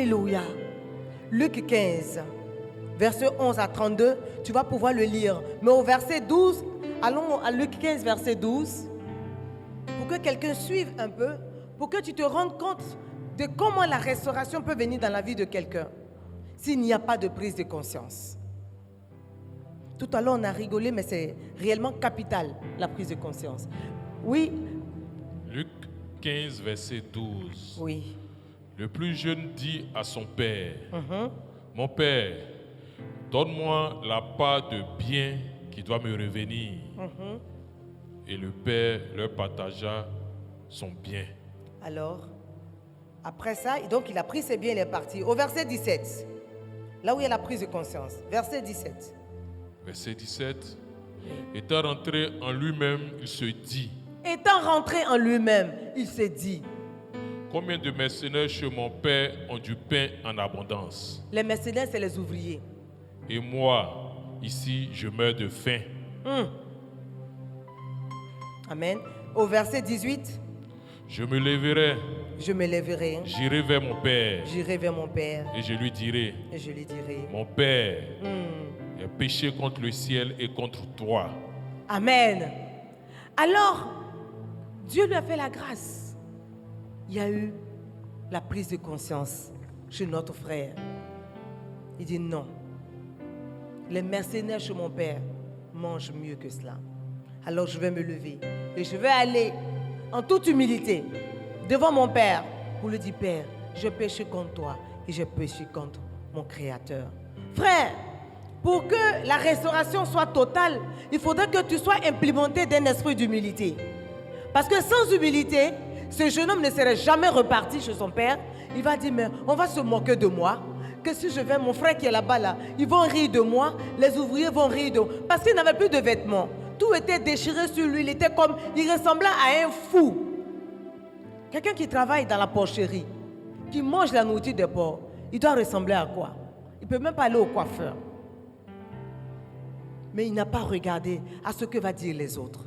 Alléluia. Luc 15, verset 11 à 32, tu vas pouvoir le lire. Mais au verset 12, allons à Luc 15, verset 12, pour que quelqu'un suive un peu, pour que tu te rendes compte de comment la restauration peut venir dans la vie de quelqu'un s'il n'y a pas de prise de conscience. Tout à l'heure, on a rigolé, mais c'est réellement capital, la prise de conscience. Oui. Luc 15, verset 12. Oui. Le plus jeune dit à son père, Mon père, donne-moi la part de bien qui doit me revenir. Et le père leur partagea son bien. Alors, après ça, donc il a pris ses biens, il est parti. Au verset 17, là où il y a la prise de conscience. Verset 17. Verset 17. Étant rentré en lui-même, il se dit. Étant rentré en lui-même, il se dit. Combien de mercenaires chez mon père ont du pain en abondance? Les mercenaires, c'est les ouvriers. Et moi, ici, je meurs de faim. Amen. Au verset 18. Je me lèverai. Je me lèverai. J'irai vers mon père. J'irai vers mon père. Et je lui dirai. Et je lui dirai. Mon père, j'ai péché contre le ciel et contre toi. Amen. Alors, Dieu lui a fait la grâce. Il y a eu la prise de conscience chez notre frère. Il dit non. Les mercenaires chez mon père mangent mieux que cela. Alors je vais me lever et je vais aller en toute humilité devant mon père pour lui dire, Père, j'ai péché contre toi et j'ai péché contre mon Créateur. Frère, pour que la restauration soit totale, il faudrait que tu sois implémenté d'un esprit d'humilité. Parce que sans humilité, ce jeune homme ne serait jamais reparti chez son père. Il va dire, mais on va se moquer de moi. Que si je vais, mon frère qui est là-bas, là, ils vont rire de moi. Les ouvriers vont rire de moi. Parce qu'il n'avait plus de vêtements. Tout était déchiré sur lui. Il ressemblait à un fou. Quelqu'un qui travaille dans la porcherie, qui mange la nourriture des porcs, il doit ressembler à quoi? Il ne peut même pas aller au coiffeur. Mais il n'a pas regardé à ce que vont dire les autres.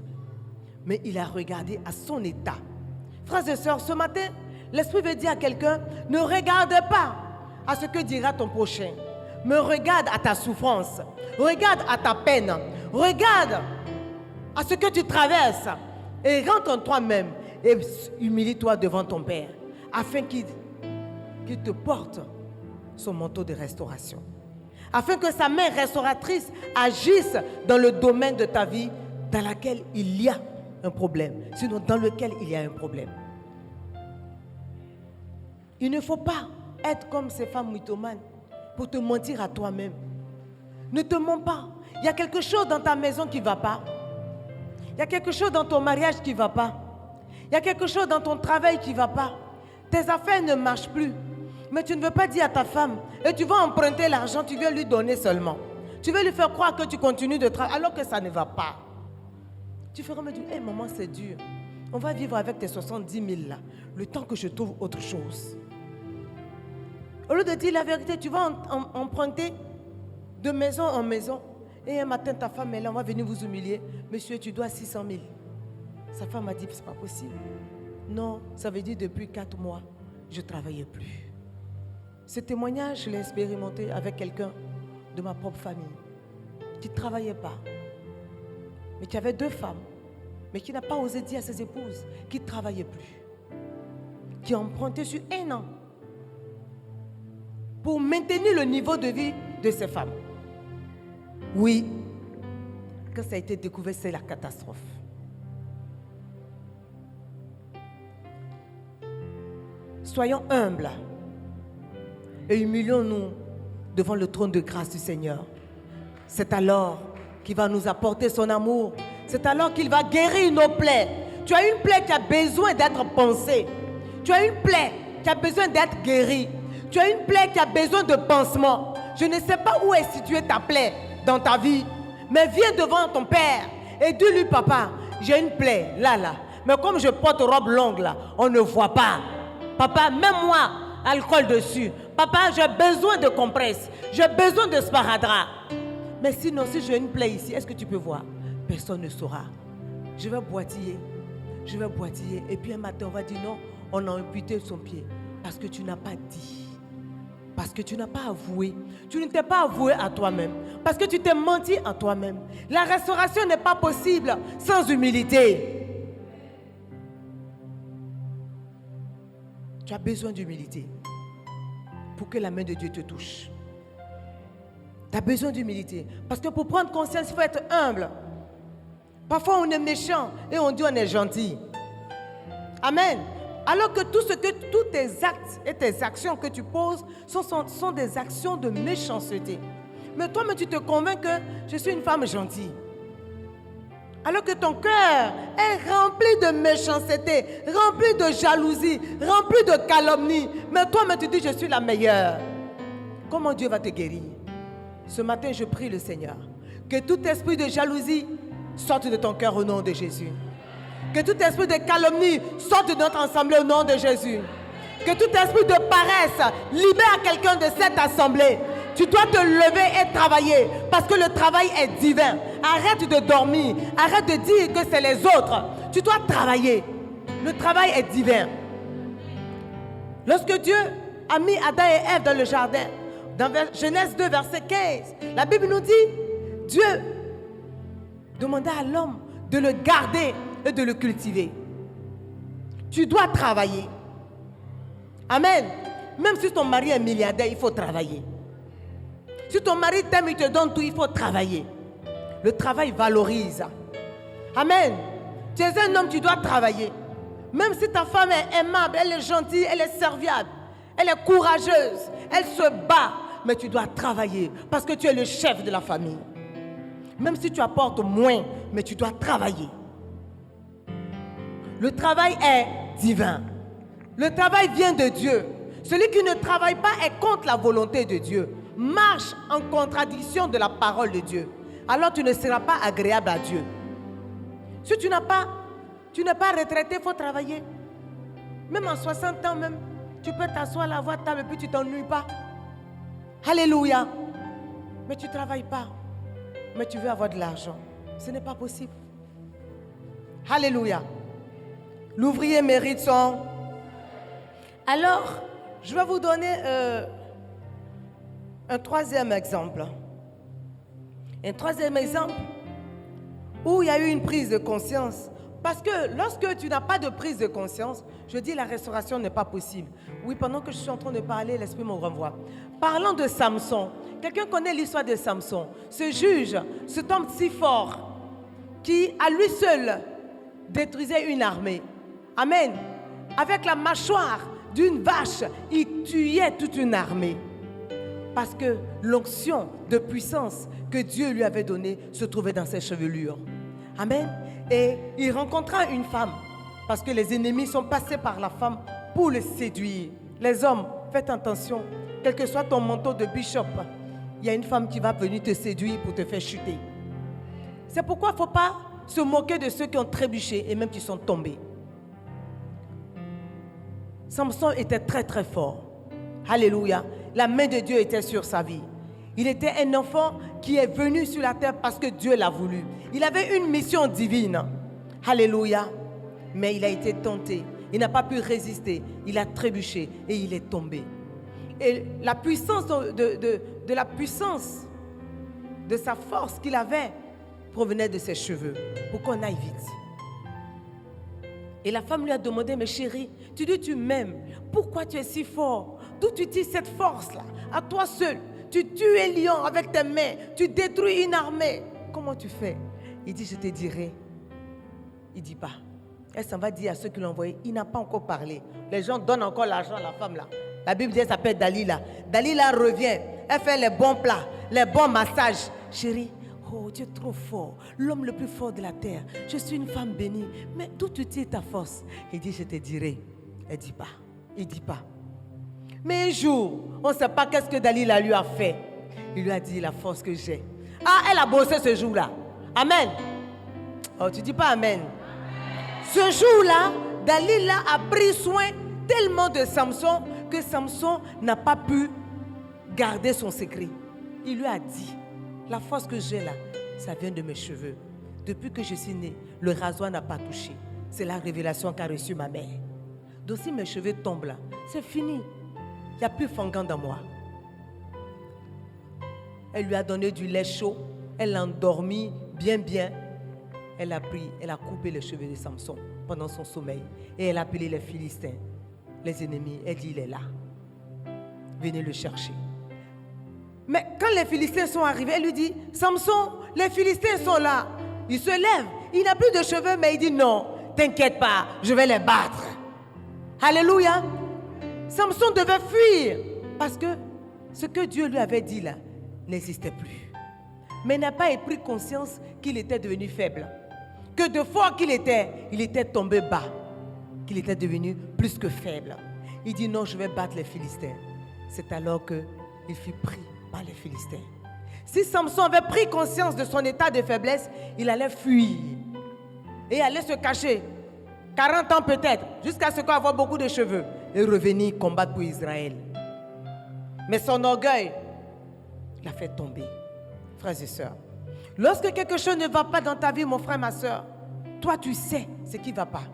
Mais il a regardé à son état. Frères et sœurs, ce matin, l'Esprit veut dire à quelqu'un, ne regarde pas à ce que dira ton prochain. Mais regarde à ta souffrance. Regarde à ta peine. Regarde à ce que tu traverses. Et rentre en toi-même. Et humilie-toi devant ton Père. Afin qu'il te porte son manteau de restauration. Afin que sa main restauratrice agisse dans le domaine de ta vie dans lequel il y a un problème. Sinon, dans lequel il y a un problème. Il ne faut pas être comme ces femmes mythomanes pour te mentir à toi-même. Ne te mens pas. Il y a quelque chose dans ta maison qui ne va pas. Il y a quelque chose dans ton mariage qui ne va pas. Il y a quelque chose dans ton travail qui ne va pas. Tes affaires ne marchent plus. Mais tu ne veux pas dire à ta femme et tu vas emprunter l'argent, tu veux lui donner seulement. Tu veux lui faire croire que tu continues de travailler alors que ça ne va pas. Tu feras me dire, hey, maman, c'est dur. On va vivre avec tes 70 000 là, le temps que je trouve autre chose. Au lieu de dire la vérité, tu vas emprunter de maison en maison. Et un matin, ta femme est là, on va venir vous humilier. Monsieur, tu dois 600 000. Sa femme a dit, c'est pas possible. Non, ça veut dire depuis 4 mois, je ne travaillais plus. Ce témoignage, je l'ai expérimenté avec quelqu'un de ma propre famille qui ne travaillait pas, mais qui avait 2 femmes, mais qui n'a pas osé dire à ses épouses qu'il ne travaillait plus, qui a emprunté sur 1 an pour maintenir le niveau de vie de ces femmes. Oui, quand ça a été découvert, c'est la catastrophe. Soyons humbles et humilions-nous devant le trône de grâce du Seigneur. C'est alors qu'il va nous apporter son amour. C'est alors qu'il va guérir nos plaies. Tu as une plaie qui a besoin d'être pansée. Tu as une plaie qui a besoin d'être guérie. Tu as une plaie qui a besoin de pansement. Je ne sais pas où est située ta plaie dans ta vie, mais viens devant ton Père et dis-lui, papa, j'ai une plaie là. Mais comme je porte robe longue là, on ne voit pas. Papa, mets-moi alcool dessus. Papa, j'ai besoin de compresses. J'ai besoin de sparadrap. Mais sinon, si j'ai une plaie ici, est-ce que tu peux voir? Personne ne saura. Je vais boitiller. Et puis un matin, on va dire non, on a amputé son pied. Parce que tu n'as pas dit. Parce que tu n'as pas avoué. Tu ne t'es pas avoué à toi-même. Parce que tu t'es menti à toi-même. La restauration n'est pas possible sans humilité. Tu as besoin d'humilité pour que la main de Dieu te touche. Tu as besoin d'humilité. Parce que pour prendre conscience, il faut être humble. Parfois, on est méchant et on dit on est gentil. Amen. Alors que tous tes actes et tes actions que tu poses sont des actions de méchanceté. Mais toi-même, tu te convaincs que je suis une femme gentille. Alors que ton cœur est rempli de méchanceté, rempli de jalousie, rempli de calomnie. Mais toi-même, tu dis je suis la meilleure. Comment Dieu va te guérir? Ce matin, je prie le Seigneur que tout esprit de jalousie sorte de ton cœur au nom de Jésus. Que tout esprit de calomnie sorte de notre assemblée au nom de Jésus. Que tout esprit de paresse libère quelqu'un de cette assemblée. Tu dois te lever et travailler parce que le travail est divin. Arrête de dormir. Arrête de dire que c'est les autres. Tu dois travailler. Le travail est divin. Lorsque Dieu a mis Adam et Ève dans le jardin, dans Genèse 2, verset 15, la Bible nous dit, Dieu demanda à l'homme de le garder et de le cultiver. Tu dois travailler. Amen. Même si ton mari est milliardaire, il faut travailler. Si ton mari t'aime, il te donne tout, il faut travailler. Le travail valorise. Amen. Tu es un homme, tu dois travailler. Même si ta femme est aimable, elle est gentille, elle est serviable, elle est courageuse, elle se bat, mais tu dois travailler parce que tu es le chef de la famille. Même si tu apportes moins, mais tu dois travailler. Le travail est divin. Le travail vient de Dieu. Celui qui ne travaille pas est contre la volonté de Dieu. Marche en contradiction de la parole de Dieu. Alors tu ne seras pas agréable à Dieu. Si tu n'es pas retraité, il faut travailler. Même en 60 ans, même, tu peux t'asseoir à la voix de table et puis tu ne t'ennuies pas. Alléluia. Mais tu ne travailles pas. Mais tu veux avoir de l'argent. Ce n'est pas possible. Alléluia. L'ouvrier mérite son... Alors, je vais vous donner un troisième exemple. Un troisième exemple où il y a eu une prise de conscience. Parce que lorsque tu n'as pas de prise de conscience, je dis la restauration n'est pas possible. Oui, pendant que je suis en train de parler, l'Esprit me renvoie. Parlons de Samson. Quelqu'un connaît l'histoire de Samson. Ce juge, cet homme si fort, qui à lui seul détruisait une armée. Amen. Avec la mâchoire d'une vache, il tuait toute une armée. Parce que l'onction de puissance que Dieu lui avait donnée se trouvait dans ses chevelures. Amen. Et il rencontra une femme. Parce que les ennemis sont passés par la femme pour le séduire. Les hommes, faites attention. Quel que soit ton manteau de bishop, il y a une femme qui va venir te séduire pour te faire chuter. C'est pourquoi il ne faut pas se moquer de ceux qui ont trébuché et même qui sont tombés. Samson était très très fort. Alléluia. La main de Dieu était sur sa vie. Il était un enfant qui est venu sur la terre parce que Dieu l'a voulu. Il avait une mission divine. Alléluia. Mais il a été tenté. Il n'a pas pu résister. Il a trébuché et il est tombé. Et la puissance de la puissance de sa force qu'il avait provenait de ses cheveux. Pour qu'on aille vite. Et la femme lui a demandé, mais chérie, tu dis tu m'aimes. Pourquoi tu es si fort? D'où tu tires cette force-là? À toi seul. Tu tues un lion avec tes mains. Tu détruis une armée. Comment tu fais? Il dit, je te dirai. Il ne dit pas. Elle s'en va dire à ceux qui l'ont envoyé. Il n'a pas encore parlé. Les gens donnent encore l'argent à la femme là. La Bible dit, elle s'appelle Dalila. Dalila revient. Elle fait les bons plats, les bons massages. Chérie, oh, tu es trop fort. L'homme le plus fort de la terre. Je suis une femme bénie. Mais d'où tu tires ta force? Il dit, je te dirai. Elle ne dit pas. Il ne dit pas. Mais un jour, on ne sait pas qu'est-ce que Dalila lui a fait. Il lui a dit la force que j'ai. Ah, elle a bossé ce jour-là. Amen. Oh, tu ne dis pas amen. Ce jour-là, Dalila a pris soin tellement de Samson que Samson n'a pas pu garder son secret. Il lui a dit, la force que j'ai là, ça vient de mes cheveux. Depuis que je suis née, le rasoir n'a pas touché. C'est la révélation qu'a reçue ma mère. Donc si mes cheveux tombent là, c'est fini. Il n'y a plus fangant dans moi. Elle lui a donné du lait chaud. Elle l'a endormi bien. Elle a pris, elle a coupé les cheveux de Samson pendant son sommeil. Et elle a appelé les Philistins, les ennemis. Elle dit, il est là. Venez le chercher. Mais quand les Philistins sont arrivés, elle lui dit, Samson, les Philistins sont là. Il se lève. Il n'a plus de cheveux, mais il dit, non, t'inquiète pas, je vais les battre. Alléluia. Samson devait fuir parce que ce que Dieu lui avait dit là n'existait plus. Mais il n'a pas pris conscience qu'il était devenu faible. Que de fois qu'il était tombé bas. Qu'il était devenu plus que faible. Il dit non, je vais battre les Philistins. C'est alors qu'il fut pris par les Philistins. Si Samson avait pris conscience de son état de faiblesse, il allait fuir. Et allait se cacher. 40 ans peut-être, jusqu'à ce qu'il ait beaucoup de cheveux. Et revenir combattre pour Israël. Mais son orgueil l'a fait tomber. Frères et sœurs, lorsque quelque chose ne va pas dans ta vie, mon frère, ma sœur, toi tu sais ce qui ne va pas.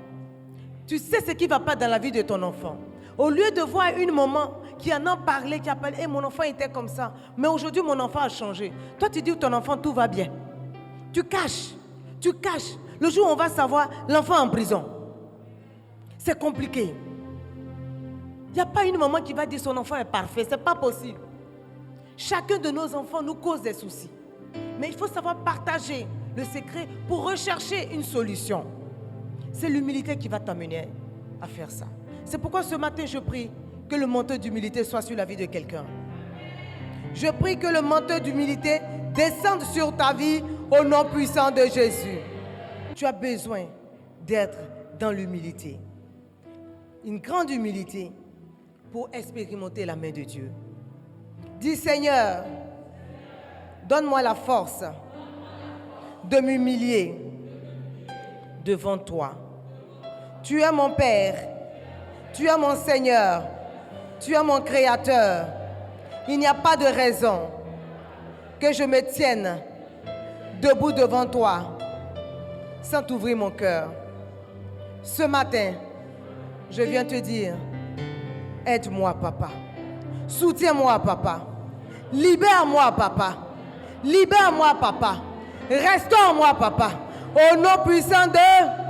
Tu sais ce qui ne va pas dans la vie de ton enfant. Au lieu de voir une maman qui en a parlé, qui a parlé, hey, mon enfant était comme ça, mais aujourd'hui mon enfant a changé. Toi tu dis que ton enfant tout va bien. Tu caches. Le jour où on va savoir, l'enfant en prison. C'est compliqué. Il n'y a pas une maman qui va dire son enfant est parfait. Ce n'est pas possible. Chacun de nos enfants nous cause des soucis. Mais il faut savoir partager le secret pour rechercher une solution. C'est l'humilité qui va t'amener à faire ça. C'est pourquoi ce matin, je prie que le manteau d'humilité soit sur la vie de quelqu'un. Je prie que le manteau d'humilité descende sur ta vie au nom puissant de Jésus. Tu as besoin d'être dans l'humilité. Une grande humilité pour expérimenter la main de Dieu. Dis Seigneur, donne-moi la force de m'humilier devant toi. Tu es mon Père, tu es mon Seigneur, tu es mon Créateur. Il n'y a pas de raison que je me tienne debout devant toi sans t'ouvrir mon cœur. Ce matin, je viens te dire, aide-moi, papa. Soutiens-moi, papa. Libère-moi, papa. Libère-moi, papa. Restaure-moi, papa. Au nom puissant de...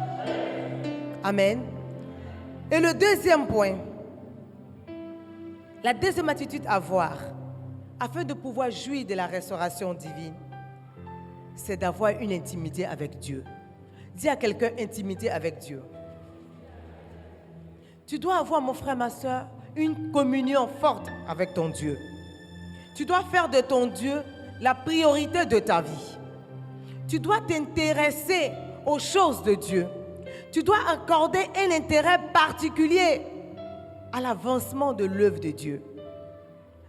Amen. Et le deuxième point, la deuxième attitude à avoir, afin de pouvoir jouir de la restauration divine, c'est d'avoir une intimité avec Dieu. Dis à quelqu'un, intimité avec Dieu. Tu dois avoir, mon frère, ma soeur, une communion forte avec ton Dieu. Tu dois faire de ton Dieu la priorité de ta vie. Tu dois t'intéresser aux choses de Dieu. Tu dois accorder un intérêt particulier à l'avancement de l'œuvre de Dieu.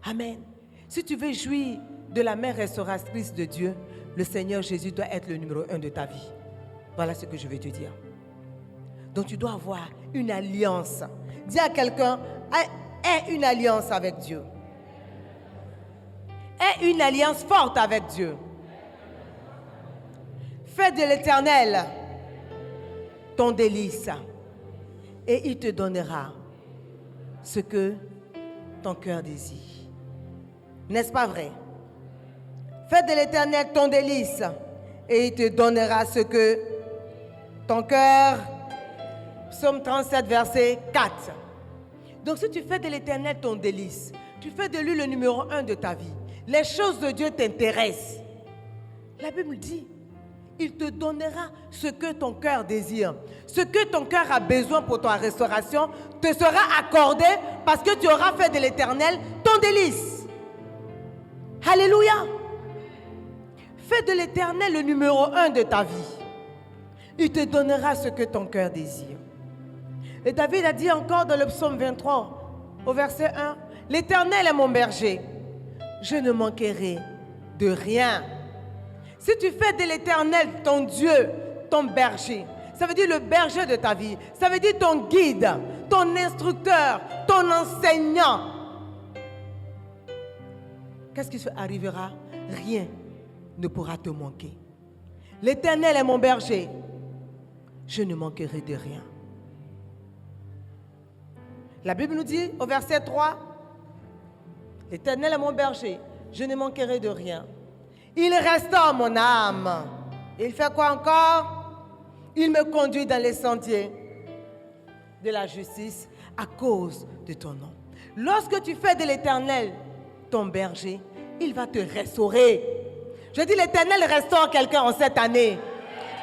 Amen. Si tu veux jouir de la main restauratrice de Dieu, le Seigneur Jésus doit être le numéro 1 de ta vie. Voilà ce que je vais te dire. Donc tu dois avoir une alliance. Dis à quelqu'un, aie une alliance avec Dieu. Aie une alliance forte avec Dieu. Fais de l'Éternel ton délice et il te donnera ce que ton cœur désire. N'est-ce pas vrai? Fais de l'Éternel ton délice et il te donnera ce que ton cœur... Psaume 37, verset 4. Donc si tu fais de l'Éternel ton délice, tu fais de lui le numéro 1 de ta vie, les choses de Dieu t'intéressent. La Bible dit, il te donnera ce que ton cœur désire. Ce que ton cœur a besoin pour ta restauration te sera accordé parce que tu auras fait de l'Éternel ton délice. Alléluia. Fais de l'Éternel le numéro 1 de ta vie. Il te donnera ce que ton cœur désire. Et David a dit encore dans le psaume 23, au verset 1, « L'Éternel est mon berger, je ne manquerai de rien. » Si tu fais de l'Éternel ton Dieu, ton berger, ça veut dire le berger de ta vie, ça veut dire ton guide, ton instructeur, ton enseignant. Qu'est-ce qui arrivera? Rien ne pourra te manquer. L'Éternel est mon berger, je ne manquerai de rien. La Bible nous dit au verset 3, l'Éternel est mon berger, je ne manquerai de rien. Il restaure mon âme. Il fait quoi encore? Il me conduit dans les sentiers de la justice à cause de ton nom. Lorsque tu fais de l'Éternel ton berger, il va te restaurer. Je dis, l'Éternel restaure quelqu'un en cette année.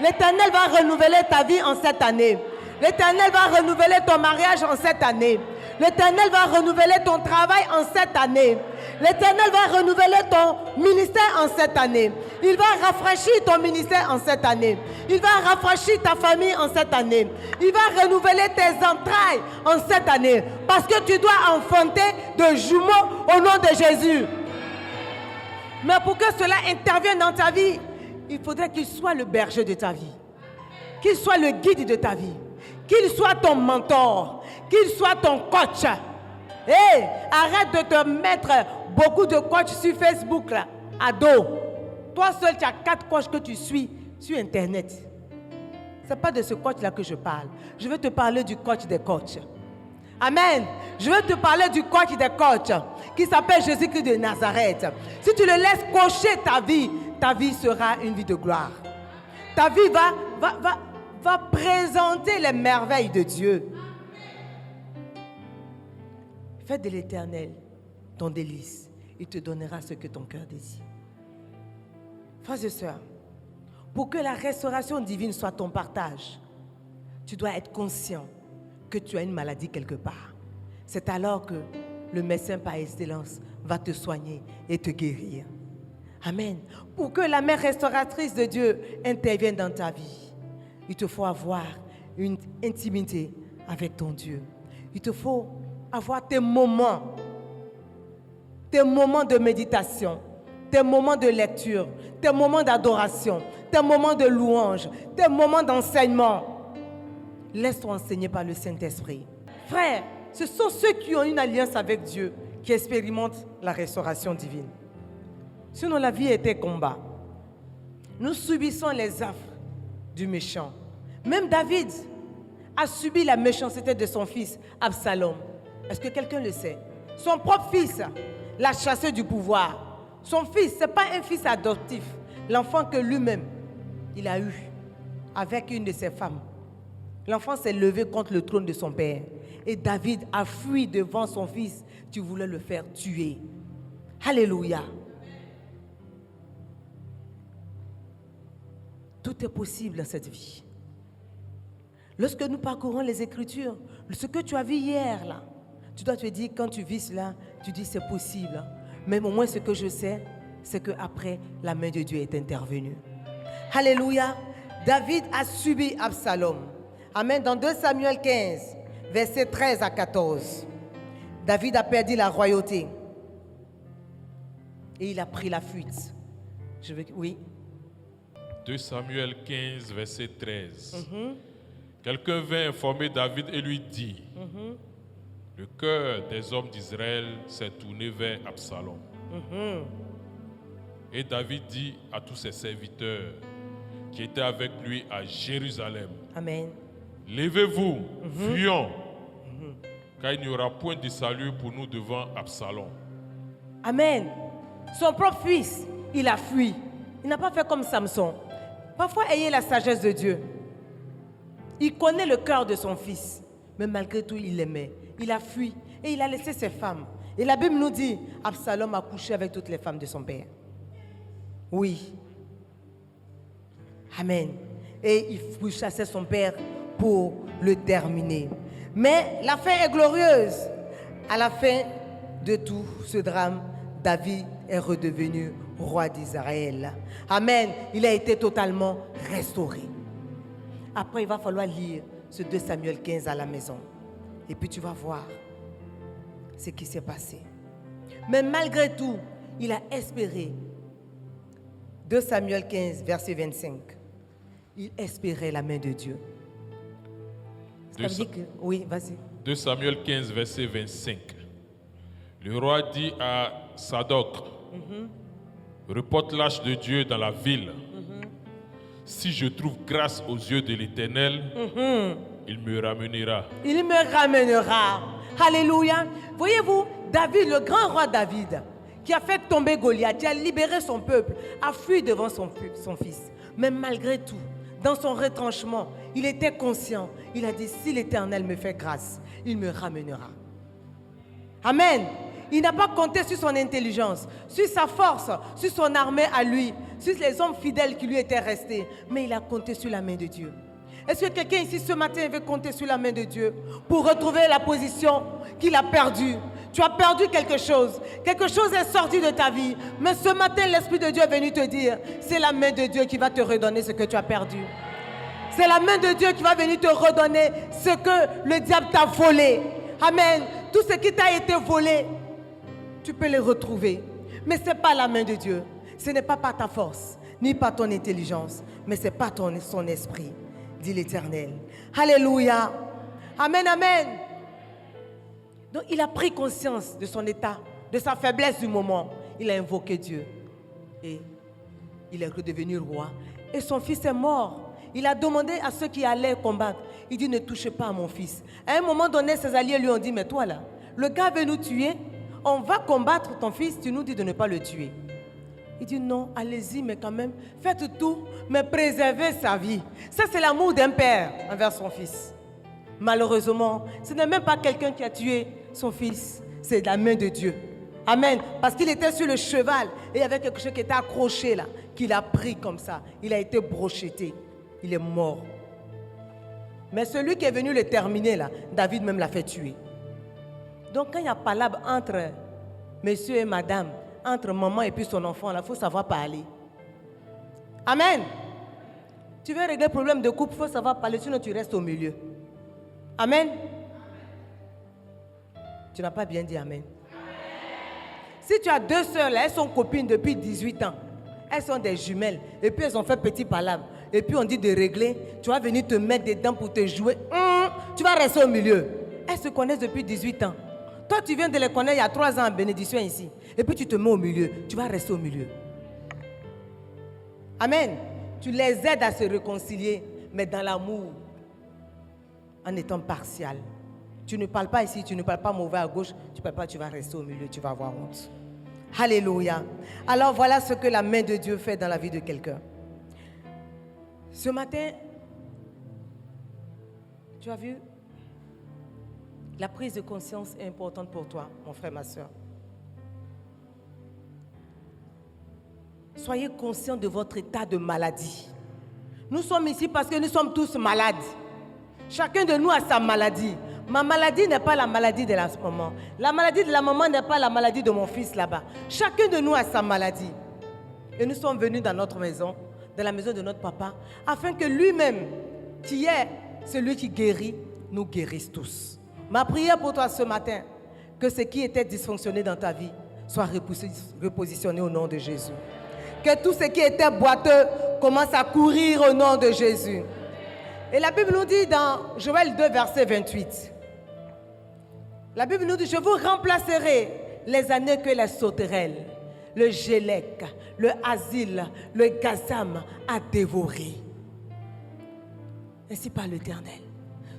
L'Éternel va renouveler ta vie en cette année. L'Éternel va renouveler ton mariage en cette année. L'Éternel va renouveler ton travail en cette année. L'Éternel va renouveler ton ministère en cette année. Il va rafraîchir ton ministère en cette année. Il va rafraîchir ta famille en cette année. Il va renouveler tes entrailles en cette année. Parce que tu dois enfanter de jumeaux au nom de Jésus. Mais pour que cela intervienne dans ta vie, il faudrait qu'il soit le berger de ta vie. Qu'il soit le guide de ta vie. Qu'il soit ton mentor. Qu'il soit ton coach. Hey, arrête de te mettre beaucoup de coachs sur Facebook là, à dos. Toi seul, tu as 4 coachs que tu suis sur Internet. Ce n'est pas de ce coach-là que je parle. Je veux te parler du coach des coachs. Amen. Je veux te parler du coach des coachs qui s'appelle Jésus-Christ de Nazareth. Si tu le laisses coacher ta vie sera une vie de gloire. Ta vie va présenter les merveilles de Dieu. Fais de l'Éternel ton délice. Il te donnera ce que ton cœur désire. Frères et sœurs, pour que la restauration divine soit ton partage, tu dois être conscient que tu as une maladie quelque part. C'est alors que le médecin par excellence va te soigner et te guérir. Amen. Pour que la main restauratrice de Dieu intervienne dans ta vie, il te faut avoir une intimité avec ton Dieu. Il te faut avoir tes moments de méditation, tes moments de lecture, tes moments d'adoration, tes moments de louange, tes moments d'enseignement. Laisse-toi enseigner par le Saint-Esprit. Frère, ce sont ceux qui ont une alliance avec Dieu qui expérimentent la restauration divine. Sinon, la vie était combat. Nous subissons les affres du méchant. Même David a subi la méchanceté de son fils Absalom. Est-ce que quelqu'un le sait? Son propre fils l'a chassé du pouvoir. Son fils, ce n'est pas un fils adoptif. L'enfant que lui-même, il a eu avec une de ses femmes. L'enfant s'est levé contre le trône de son père. Et David a fui devant son fils. Tu voulais le faire tuer. Alléluia. Tout est possible dans cette vie. Lorsque nous parcourons les Écritures, ce que tu as vu hier, là, tu dois te dire, quand tu vis cela, tu dis c'est possible. Mais au moins ce que je sais, c'est qu'après, la main de Dieu est intervenue. Alléluia. David a subi Absalom. Amen. Dans 2 Samuel 15, versets 13 à 14, David a perdu la royauté. Et il a pris la fuite. Oui. 2 Samuel 15, verset 13. Quelqu'un vint informer David et lui dit, le cœur des hommes d'Israël s'est tourné vers Absalom. Et David dit à tous ses serviteurs qui étaient avec lui à Jérusalem, Amen. Levez-vous, fuyons, car il n'y aura point de salut pour nous devant Absalom. Amen. Son propre fils, il a fui. Il n'a pas fait comme Samson. Parfois, ayez la sagesse de Dieu. Il connaît le cœur de son fils, mais malgré tout, il l'aimait. Il a fui et il a laissé ses femmes. Et la Bible nous dit, Absalom a couché avec toutes les femmes de son père. Oui. Amen. Et il chassait son père pour le terminer. Mais la fin est glorieuse. À la fin de tout ce drame, David est redevenu roi d'Israël. Amen. Il a été totalement restauré. Après, il va falloir lire ce 2 Samuel 15 à la maison. Et puis tu vas voir ce qui s'est passé. Mais malgré tout, il a espéré. 2 Samuel 15, verset 25. Il espérait la main de Dieu. Ça veut dire que... Oui, vas-y. 2 Samuel 15, verset 25. Le roi dit à Sadoc, reporte l'arche de Dieu dans la ville. Si je trouve grâce aux yeux de l'Éternel, il me ramènera. Il me ramènera. Alléluia. Voyez-vous, David, le grand roi David, qui a fait tomber Goliath, qui a libéré son peuple, a fui devant son fils. Mais malgré tout, dans son retranchement, il était conscient. Il a dit, si l'Éternel me fait grâce, il me ramènera. Amen. Il n'a pas compté sur son intelligence, sur sa force, sur son armée à lui, sur les hommes fidèles qui lui étaient restés. Mais il a compté sur la main de Dieu. Est-ce que quelqu'un ici ce matin veut compter sur la main de Dieu pour retrouver la position qu'il a perdue? Tu as perdu quelque chose est sorti de ta vie. Mais ce matin, l'Esprit de Dieu est venu te dire, c'est la main de Dieu qui va te redonner ce que tu as perdu. C'est la main de Dieu qui va venir te redonner ce que le diable t'a volé. Amen. Tout ce qui t'a été volé, tu peux le retrouver. Mais ce n'est pas la main de Dieu. Ce n'est pas par ta force, ni par ton intelligence, mais c'est par son esprit, dit l'Éternel. Alléluia. Amen, amen. Donc il a pris conscience de son état, de sa faiblesse du moment. Il a invoqué Dieu. Et il est redevenu roi. Et son fils est mort. Il a demandé à ceux qui allaient combattre. Il dit, ne touchez pas à mon fils. À un moment donné, ses alliés lui ont dit, mais toi là, le gars veut nous tuer. On va combattre ton fils, tu nous dis de ne pas le tuer. Il dit, non, allez-y, mais quand même, faites tout, mais préservez sa vie. Ça, c'est l'amour d'un père envers son fils. Malheureusement, ce n'est même pas quelqu'un qui a tué son fils, c'est la main de Dieu. Amen. Parce qu'il était sur le cheval et il y avait quelque chose qui était accroché là, qu'il a pris comme ça. Il a été brocheté. Il est mort. Mais celui qui est venu le terminer là, David même l'a fait tuer. Donc quand il y a palabre entre monsieur et madame, entre maman et puis son enfant, il faut savoir parler. Amen. Tu veux régler le problème de couple, il faut savoir parler, sinon tu restes au milieu. Amen. Tu n'as pas bien dit amen. Si tu as deux sœurs là, elles sont copines depuis 18 ans. Elles sont des jumelles. Et puis elles ont fait petit palabre. Et puis on dit de régler. Tu vas venir te mettre dedans pour te jouer. Tu vas rester au milieu. Elles se connaissent depuis 18 ans. Toi, tu viens de les connaître il y a 3 ans en bénédiction ici. Et puis tu te mets au milieu. Tu vas rester au milieu. Amen. Tu les aides à se réconcilier, mais dans l'amour, en étant partial. Tu ne parles pas ici, tu ne parles pas mauvais à gauche, tu ne parles pas, tu vas rester au milieu, tu vas avoir honte. Alléluia. Alors voilà ce que la main de Dieu fait dans la vie de quelqu'un. Ce matin, tu as vu, la prise de conscience est importante pour toi, mon frère, ma soeur. Soyez conscients de votre état de maladie. Nous sommes ici parce que nous sommes tous malades. Chacun de nous a sa maladie. Ma maladie n'est pas la maladie de la maman. La maladie de la maman n'est pas la maladie de mon fils là-bas. Chacun de nous a sa maladie. Et nous sommes venus dans notre maison, dans la maison de notre papa, afin que lui-même, qui est celui qui guérit, nous guérisse tous. Ma prière pour toi ce matin, que ce qui était dysfonctionné dans ta vie soit repositionné au nom de Jésus. Que tout ce qui était boiteux commence à courir au nom de Jésus. Et la Bible nous dit dans Joël 2, verset 28, la Bible nous dit, je vous remplacerai les années que les sauterelles, le gélec, le asile, le gazam a dévoré. Ainsi parle l'Éternel.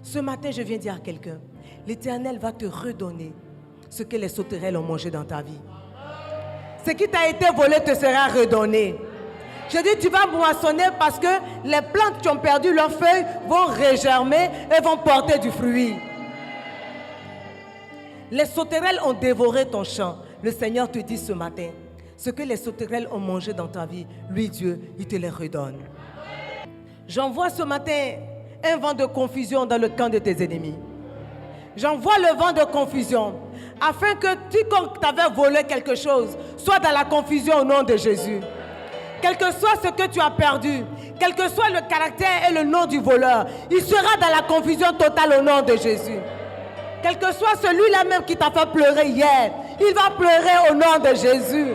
Ce matin, je viens dire à quelqu'un, l'Éternel va te redonner ce que les sauterelles ont mangé dans ta vie. Ce qui t'a été volé te sera redonné. Je dis, tu vas moissonner parce que les plantes qui ont perdu leurs feuilles vont régermer et vont porter du fruit. Les sauterelles ont dévoré ton champ. Le Seigneur te dit ce matin, ce que les sauterelles ont mangé dans ta vie, lui Dieu, il te les redonne. J'envoie ce matin un vent de confusion dans le camp de tes ennemis. J'envoie le vent de confusion afin que quiconque t'avait volé quelque chose soit dans la confusion au nom de Jésus. Quel que soit ce que tu as perdu, quel que soit le caractère et le nom du voleur, il sera dans la confusion totale au nom de Jésus. Quel que soit celui-là même qui t'a fait pleurer hier, il va pleurer au nom de Jésus.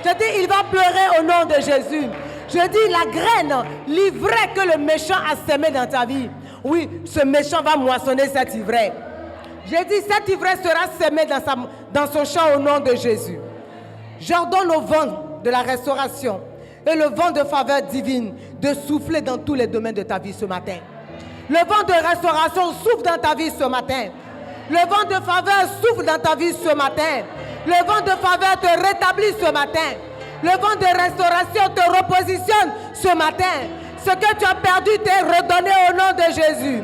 Je dis, il va pleurer au nom de Jésus. Je dis, la graine, l'ivraie que le méchant a sémé dans ta vie, oui, ce méchant va moissonner cette ivraie. J'ai dit, cette ivraie sera sémée dans son champ au nom de Jésus. J'ordonne au vent de la restauration et le vent de faveur divine de souffler dans tous les domaines de ta vie ce matin. Le vent de restauration souffle dans ta vie ce matin. Le vent de faveur souffle dans ta vie ce matin. Le vent de faveur te rétablit ce matin. Le vent de restauration te repositionne ce matin. Ce que tu as perdu t'est redonné au nom de Jésus.